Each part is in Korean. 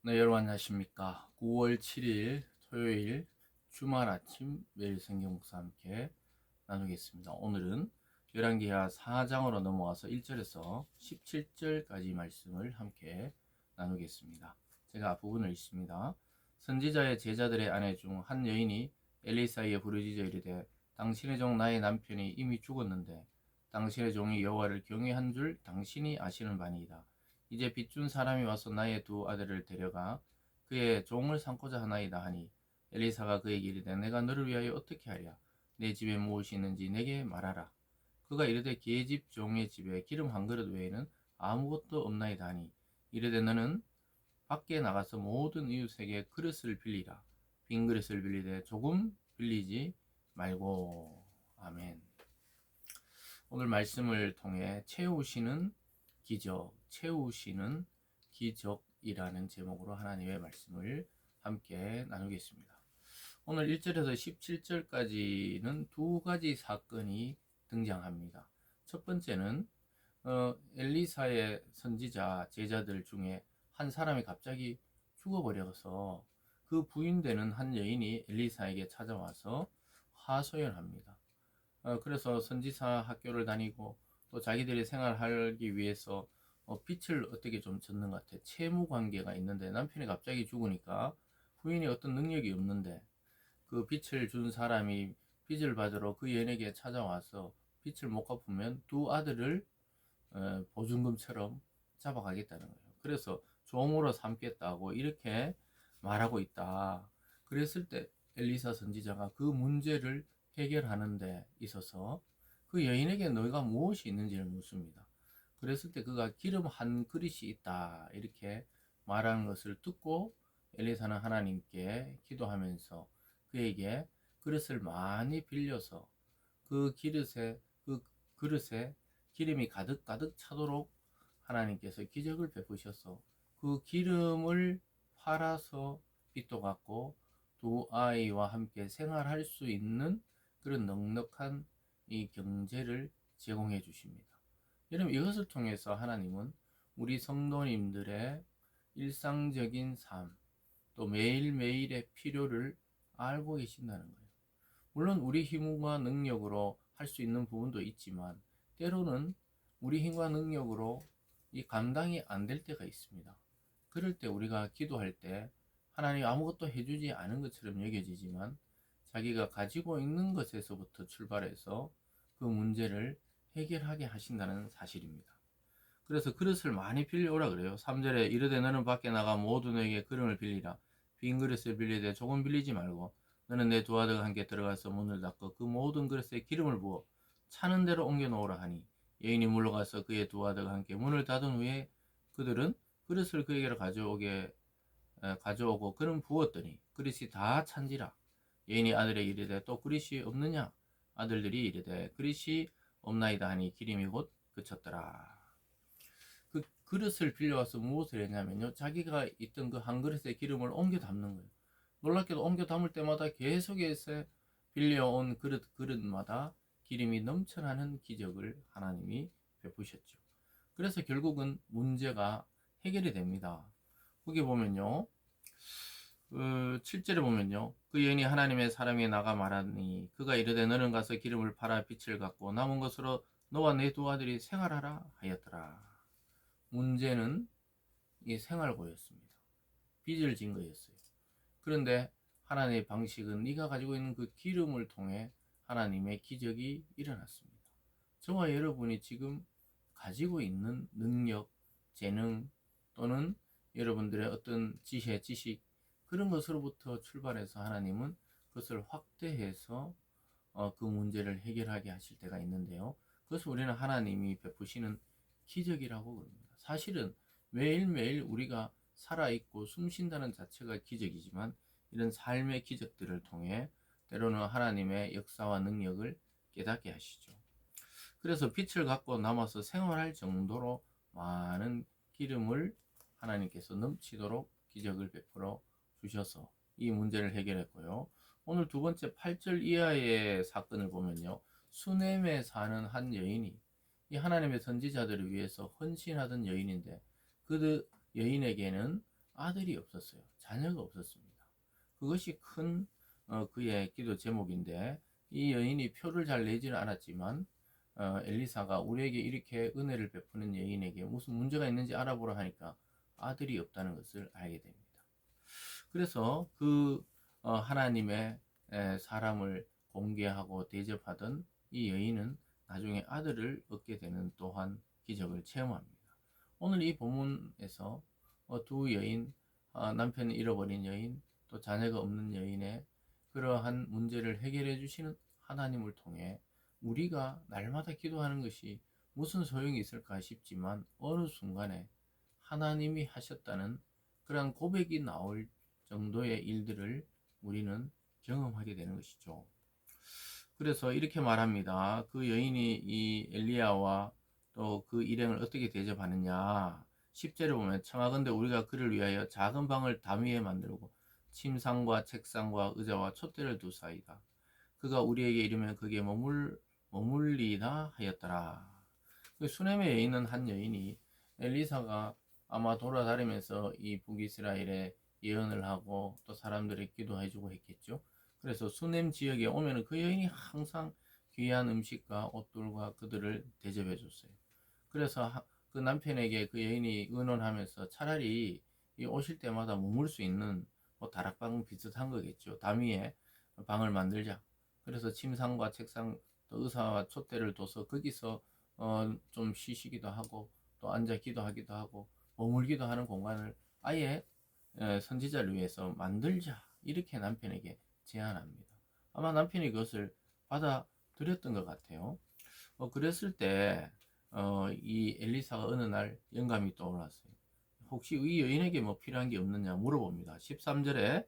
네, 여러분 안녕하십니까. 9월 7일 토요일 주말 아침 매일 성경 묵상 함께 나누겠습니다. 오늘은 열왕기하 4장으로 넘어와서 1절에서 17절까지 말씀을 함께 나누겠습니다. 제가 앞부분을 읽습니다. 선지자의 제자들의 아내 중 한 여인이 엘리사에게 부르짖어 이르되 당신의 종 나의 남편이 이미 죽었는데 당신의 종이 여호와를 경외한 줄 당신이 아시는 바니이다. 이제 빚준 사람이 와서 나의 두 아들을 데려가 그의 종을 삼고자 하나이다 하니 엘리사가 그에게 이르되 내가 너를 위하여 어떻게 하랴. 내 집에 무엇이 있는지 내게 말하라. 그가 이르되 계집 종의 집에 기름 한 그릇 외에는 아무것도 없나이다 하니 이르되 너는 밖에 나가서 모든 이웃에게 그릇을 빌리라. 빈 그릇을 빌리되 조금 빌리지 말고. 아멘. 오늘 말씀을 통해 채우시는 기적이라는 제목으로 하나님의 말씀을 함께 나누겠습니다. 오늘 1절에서 17절까지는 두 가지 사건이 등장합니다. 첫 번째는 엘리사의 선지자 제자들 중에 한 사람이 갑자기 죽어버려서 그 부인되는 한 여인이 엘리사에게 찾아와서 하소연합니다. 그래서 선지사 학교를 다니고 또 자기들이 생활하기 위해서 빚을 어떻게 좀 졌는 것 같아. 채무 관계가 있는데 남편이 갑자기 죽으니까 부인이 어떤 능력이 없는데 그 빚을 준 사람이 빚을 받으러 그 여인에게 찾아와서 빚을 못 갚으면 두 아들을 보증금처럼 잡아가겠다는 거예요. 그래서 종으로 삼겠다고 이렇게 말하고 있다. 그랬을 때 엘리사 선지자가 그 문제를 해결하는 데 있어서 그 여인에게 너희가 무엇이 있는지를 묻습니다. 그랬을 때 그가 기름 한 그릇이 있다 이렇게 말하는 것을 듣고 엘리사는 하나님께 기도하면서 그에게 그릇을 많이 빌려서 그 그릇에 기름이 가득 차도록 하나님께서 기적을 베푸셔서 그 기름을 팔아서 빚도 갚고 두 아이와 함께 생활할 수 있는 그런 넉넉한 이 경제를 제공해 주십니다. 여러분, 이것을 통해서 하나님은 우리 성도님들의 일상적인 삶, 또 매일매일의 필요를 알고 계신다는 거예요. 물론 우리 힘과 능력으로 할 수 있는 부분도 있지만 때로는 우리 힘과 능력으로 이 감당이 안 될 때가 있습니다. 그럴 때 우리가 기도할 때 하나님이 아무것도 해주지 않은 것처럼 여겨지지만 자기가 가지고 있는 것에서부터 출발해서 그 문제를 해결하게 하신다는 사실입니다. 그래서 그릇을 많이 빌려오라 그래요. 3절에 이르되 너는 밖에 나가 모든에게 그릇을 빌리라. 빈 그릇을 빌리되 조금 빌리지 말고 너는 내 두 아들과 함께 들어가서 문을 닫고 그 모든 그릇에 기름을 부어 차는 대로 옮겨 놓으라 하니 여인이 물러가서 그의 두 아들과 함께 문을 닫은 후에 그들은 그릇을 그에게로 가져오고 그는 부었더니 그릇이 다 찬지라. 여인이 아들에게 이르되 또 그릇이 없느냐. 아들들이 이르되 그릇이 없나이다 하니 기름이 곧 그쳤더라. 그 그릇을 빌려와서 무엇을 했냐면요, 자기가 있던 그 한 그릇의 기름을 옮겨 담는 거예요. 놀랍게도 옮겨 담을 때마다 계속해서 빌려온 그릇마다 기름이 넘쳐나는 기적을 하나님이 베푸셨죠. 그래서 결국은 문제가 해결이 됩니다. 거기 보면요, 7절에 보면요, 그 여인이 하나님의 사람이 나가 말하니 그가 이르되 너는 가서 기름을 팔아 빚을 갚고 남은 것으로 너와 내 두 아들이 생활하라 하였더라. 문제는 이 생활고였습니다. 빚을 진 거였어요. 그런데 하나님의 방식은 네가 가지고 있는 그 기름을 통해 하나님의 기적이 일어났습니다. 저와 여러분이 지금 가지고 있는 능력, 재능 또는 여러분들의 어떤 지혜, 지식 그런 것으로부터 출발해서 하나님은 그것을 확대해서 그 문제를 해결하게 하실 때가 있는데요. 그것을 우리는 하나님이 베푸시는 기적이라고 그럽니다. 사실은 매일매일 우리가 살아있고 숨쉰다는 자체가 기적이지만 이런 삶의 기적들을 통해 때로는 하나님의 역사와 능력을 깨닫게 하시죠. 그래서 빛을 갖고 남아서 생활할 정도로 많은 기름을 하나님께서 넘치도록 기적을 베풀어 주셔서 이 문제를 해결했고요. 오늘 두 번째 8절 이하의 사건을 보면요, 수넴에 사는 한 여인이 이 하나님의 선지자들을 위해서 헌신하던 여인인데 그 여인에게는 아들이 없었어요. 자녀가 없었습니다. 그것이 큰 그의 기도 제목인데, 이 여인이 표를 잘 내지는 않았지만 엘리사가 우리에게 이렇게 은혜를 베푸는 여인에게 무슨 문제가 있는지 알아보라 하니까 아들이 없다는 것을 알게 됩니다. 그래서 그 하나님의 사람을 공개하고 대접하던 이 여인은 나중에 아들을 얻게 되는 또한 기적을 체험합니다. 오늘 이 본문에서 두 여인, 남편을 잃어버린 여인, 또 자녀가 없는 여인의 그러한 문제를 해결해 주시는 하나님을 통해 우리가 날마다 기도하는 것이 무슨 소용이 있을까 싶지만 어느 순간에 하나님이 하셨다는 그러한 고백이 나올 정도의 일들을 우리는 경험하게 되는 것이죠. 그래서 이렇게 말합니다. 그 여인이 이 엘리야와 또 그 일행을 어떻게 대접하느냐. 10절에 보면 청하건대 우리가 그를 위하여 작은 방을 담 위에 만들고 침상과 책상과 의자와 촛대를 두사이다. 그가 우리에게 이르면 거기에 머물리다 하였더라. 그 수넴의 여인은 한 여인이 엘리사가 아마 돌아다니면서 이 북이스라엘에 예언을 하고 또 사람들의 기도해주고 했겠죠. 그래서 수넴 지역에 오면은 그 여인이 항상 귀한 음식과 옷들과 그들을 대접해 줬어요. 그래서 그 남편에게 그 여인이 의논하면서 차라리 이 오실 때마다 머물 수 있는 뭐 다락방 비슷한 거겠죠. 담 위에 방을 만들자. 그래서 침상과 책상 또 의사와 촛대를 둬서 거기서 좀 쉬시기도 하고 또 앉아 기도하기도 하고 머물기도 하는 공간을 아예 선지자를 위해서 만들자. 이렇게 남편에게 제안합니다. 아마 남편이 그것을 받아들였던 것 같아요. 그랬을 때, 이 엘리사가 어느 날 영감이 떠올랐어요. 혹시 이 여인에게 뭐 필요한 게 없느냐 물어봅니다. 13절에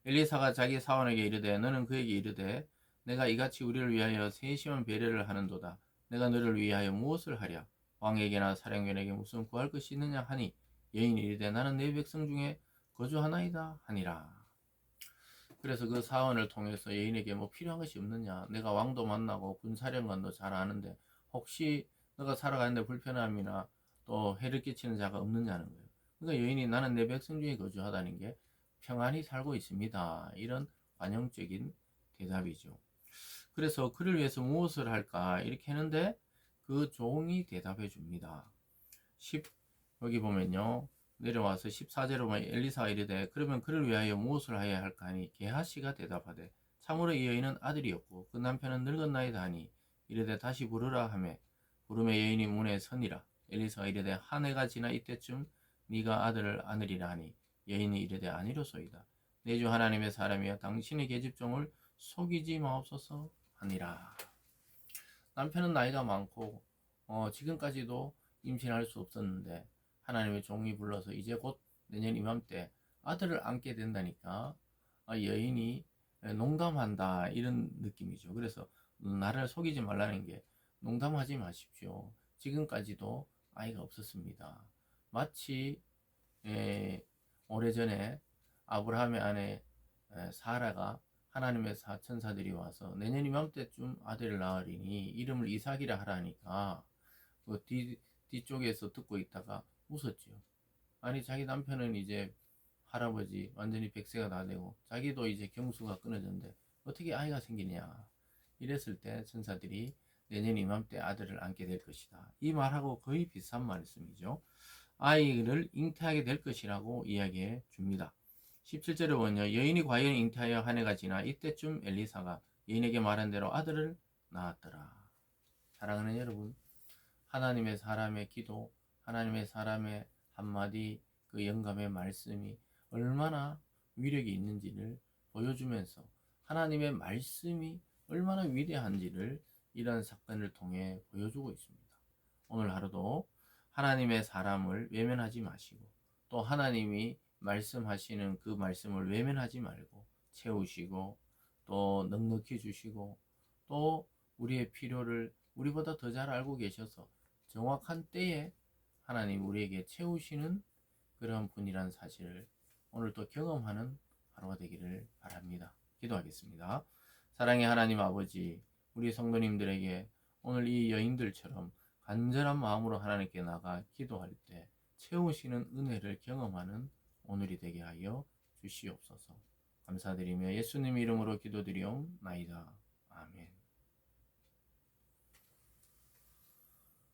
엘리사가 자기 사원에게 이르되 너는 그에게 이르되 내가 이같이 우리를 위하여 세심한 배려를 하는도다. 내가 너를 위하여 무엇을 하랴? 왕에게나 사령관에게 무슨 구할 것이 있느냐 하니 여인이 이르되 나는 내 백성 중에 거주하나이다 하니라. 그래서 그 사원을 통해서 여인에게 뭐 필요한 것이 없느냐? 내가 왕도 만나고 군사령관도 잘 아는데 혹시 너가 살아가는데 불편함이나 또 해를 끼치는 자가 없느냐는 거예요. 그러니까 여인이 나는 내 백성 중에 거주하다는 게 평안히 살고 있습니다. 이런 관용적인 대답이죠. 그래서 그를 위해서 무엇을 할까 이렇게 했는데 그 종이 대답해 줍니다. 10 여기 보면요. 내려와서 14절에 보면 엘리사가 이르되 그러면 그를 위하여 무엇을 하여야 할까 하니 게하시가 대답하되 참으로 이 여인은 아들이 없고 그 남편은 늙었나이다 하니 이르되 다시 부르라 하매 부름에 여인이 문에 서니라. 엘리사가 이르되 한 해가 지나 이때쯤 네가 아들을 안으리라 하니 여인이 이르되 아니로소이다. 내 주 하나님의 사람이여 당신의 계집종을 속이지 마옵소서 하니라. 남편은 나이가 많고 지금까지도 임신할 수 없었는데 하나님의 종이 불러서 이제 곧 내년 이맘때 아들을 안게 된다니까 여인이 농담한다 이런 느낌이죠. 그래서 나를 속이지 말라는 게 농담하지 마십시오. 지금까지도 아이가 없었습니다. 마치 오래전에 아브라함의 아내 사라가 하나님의 천사들이 와서 내년 이맘때쯤 아들을 낳으리니 이름을 이삭이라 하라 하니까 그 뒤쪽에서 듣고 있다가 웃었죠. 아니 자기 남편은 이제 할아버지 완전히 100세가 다 되고 자기도 이제 경수가 끊어졌는데 어떻게 아이가 생기냐 이랬을 때 천사들이 내년 이맘때 아들을 안게 될 것이다. 이 말하고 거의 비슷한 말씀이죠. 아이를 잉태하게 될 것이라고 이야기해 줍니다. 17절에 보면요. 여인이 과연 잉태하여 한 해가 지나 이때쯤 엘리사가 여인에게 말한 대로 아들을 낳았더라. 사랑하는 여러분, 하나님의 사람의 기도, 하나님의 사람의 한마디 그 영감의 말씀이 얼마나 위력이 있는지를 보여주면서 하나님의 말씀이 얼마나 위대한지를 이런 사건을 통해 보여주고 있습니다. 오늘 하루도 하나님의 사람을 외면하지 마시고 또 하나님이 말씀하시는 그 말씀을 외면하지 말고 채우시고 또 넉넉히 주시고 또 우리의 필요를 우리보다 더 잘 알고 계셔서 정확한 때에 하나님 우리에게 채우시는 그런 분이란 사실을 오늘 또 경험하는 하루가 되기를 바랍니다. 기도하겠습니다. 사랑의 하나님 아버지, 우리 성도님들에게 오늘 이 여인들처럼 간절한 마음으로 하나님께 나가 기도할 때 채우시는 은혜를 경험하는 오늘이 되게 하여 주시옵소서. 감사드리며 예수님 이름으로 기도드리옵나이다. 아멘.